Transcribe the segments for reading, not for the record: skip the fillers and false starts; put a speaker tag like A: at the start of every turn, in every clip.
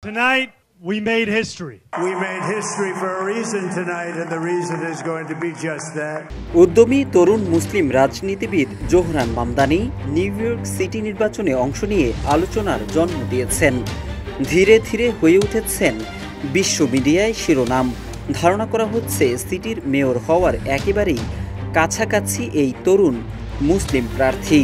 A: Tonight, we made history.
B: We made history for a reason tonight, and the reason is going to be just that.
C: উদ্যমী তরুণ মুসলিম রাজনীতিবিদ Zohran Mamdani new York city নির্বাচনে অংশ নিয়ে আলোচনার জন্ম দিয়েছেন। ধীরে ধীরে হয়ে উঠেছেন বিশ্ব মিডিয়ায় শিরোনাম। ধারণা করা হচ্ছে সিটির মেয়র হওয়ার একেবারেই কাছাকাছি এই তরুণ মুসলিম প্রার্থী।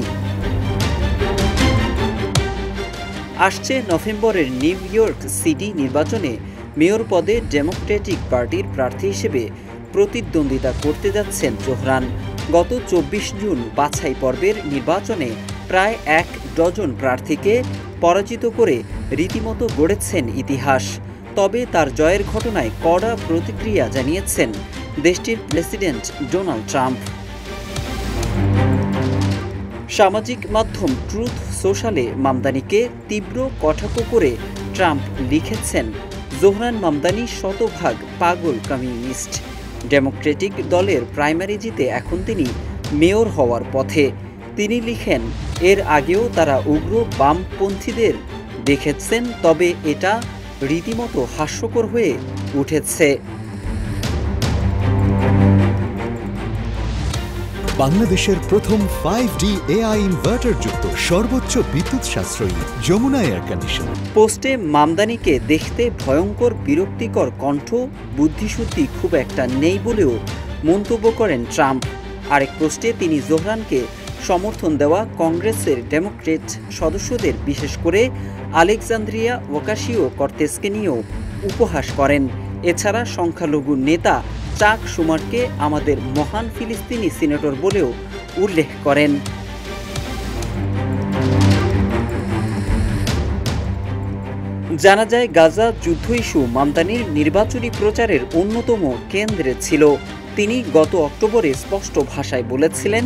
C: আসছে নভেম্বরের নিউ ইয়র্ক সিটি নির্বাচনে মেয়র পদে ডেমোক্রেটিক পার্টির প্রার্থী হিসেবে প্রতিদ্বন্দ্বিতা করতে যাচ্ছেন জোহরান। গত ২৪ জুন বাছাই পর্বের নির্বাচনে প্রায় ১ ডজন প্রার্থীকে পরাজিত করে রীতিমতো গড়েছেন ইতিহাস। তবে তার জয়ের ঘটনায় কড়া প্রতিক্রিয়া জানিয়েছেন দেশটির প্রেসিডেন্ট ডোনাল্ড ট্রাম্প। সামাজিক মাধ্যম ট্রুথ সোশ্যালে মামদানিকে তীব্র কটাক্ষ করে ট্রাম্প লিখেছেন, জোহরান মামদানি শতভাগ পাগল কমিউনিস্ট। ডেমোক্রেটিক দলের প্রাইমারি জিতে এখন তিনি মেয়র হওয়ার পথে। তিনি লিখেন, এর আগেও তারা উগ্র বামপন্থীদের দেখেছেন, তবে এটা রীতিমতো হাস্যকর হয়ে উঠেছে।
D: বাংলাদেশের প্রথম 5D AI ইনভার্টার যুক্ত সর্বোচ্চ বিদ্যুৎ সাশ্রয়ী যমুনা এয়ার কন্ডিশন।
C: পোস্টে মামদানিকে দেখতে ভয়ঙ্কর বিরক্তিকর কণ্ঠ, বুদ্ধিশুদ্ধি খুব একটা নেই বলেও মন্তব্য করেন ট্রাম্প। আরেক পোস্টে তিনি জোহরানকে সমর্থন দেওয়া কংগ্রেসের ডেমোক্রেট সদস্যদের, বিশেষ করে আলেকজান্দ্রিয়া ওকাসিও-কর্তেজকে নিয়েও উপহাস করেন। এছাড়া সংখ্যালঘু নেতা চাক শুমারকে আমাদের মহান ফিলিস্তিনি সিনেটর বলেও উল্লেখ করেন। জানা যায়, গাজা যুদ্ধ ইস্যু মামদানির নির্বাচনী প্রচারের অন্যতম কেন্দ্রে ছিল। তিনি গত অক্টোবরে স্পষ্ট ভাষায় বলেছিলেন,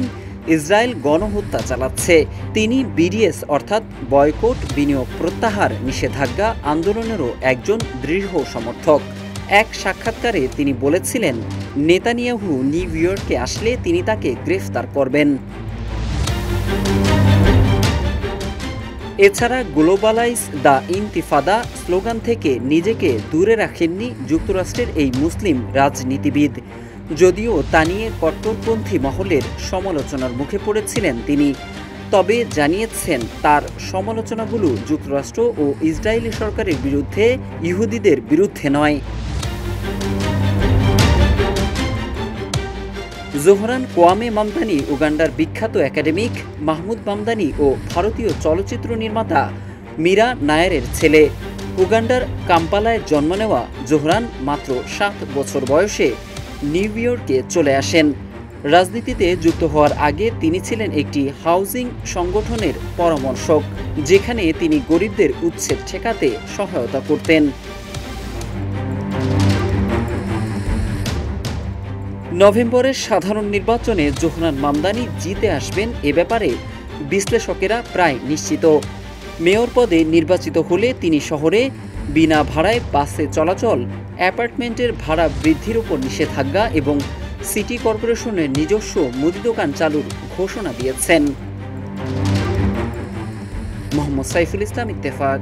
C: ইসরায়েল গণহত্যা চালাচ্ছে। তিনি বিডিএস অর্থাৎ বয়কট, বিনিয়োগ প্রত্যাহার, নিষেধাজ্ঞা আন্দোলনেরও একজন দৃঢ় সমর্থক। এক সাক্ষাৎকারে তিনি বলেছিলেন, নেতানিয়াহু নিউ ইয়র্কে আসলে তিনি তাকে গ্রেফতার করবেন। এছাড়া গ্লোবালাইজ দ্য ইনতিফাদা স্লোগান থেকে নিজেকে দূরে রাখেননি যুক্তরাষ্ট্রের এই মুসলিম রাজনীতিবিদ। যদিও তা নিয়ে কট্টরপন্থী মহলের সমালোচনার মুখে পড়েছিলেন তিনি, তবে জানিয়েছেন তার সমালোচনাগুলো যুক্তরাষ্ট্র ও ইসরায়েলি সরকারের বিরুদ্ধে, ইহুদিদের বিরুদ্ধে নয়। জোহরান কোয়ামে মামদানি উগান্ডার বিখ্যাত একাডেমিক মাহমুদ মামদানি ও ভারতীয় চলচ্চিত্র নির্মাতা মীরা নায়ারের ছেলে। উগান্ডার কাম্পালায় জন্ম নেওয়া জোহরান মাত্র ৭ বছর বয়সে নিউ ইয়র্কে চলে আসেন। রাজনীতিতে যুক্ত হওয়ার আগে তিনি ছিলেন একটি হাউজিং সংগঠনের পরামর্শক, যেখানে তিনি গরিবদের উচ্ছেদ ঠেকাতে সহায়তা করতেন। নভেম্বরের সাধারণ নির্বাচনে জোহরান মামদানি জিতে আসবেন এ ব্যাপারে বিশ্লেষকেরা প্রায় নিশ্চিত। মেয়র পদে নির্বাচিত হলে তিনি শহরে বিনা ভাড়ায় বাসে চলাচল, অ্যাপার্টমেন্টের ভাড়া বৃদ্ধির উপর নিষেধাজ্ঞা এবং সিটি কর্পোরেশনের নিজস্ব মুদি দোকান চালুর ঘোষণা দিয়েছেন। মোহাম্মদ সাইফুল ইসলাম, ইত্তেফাক।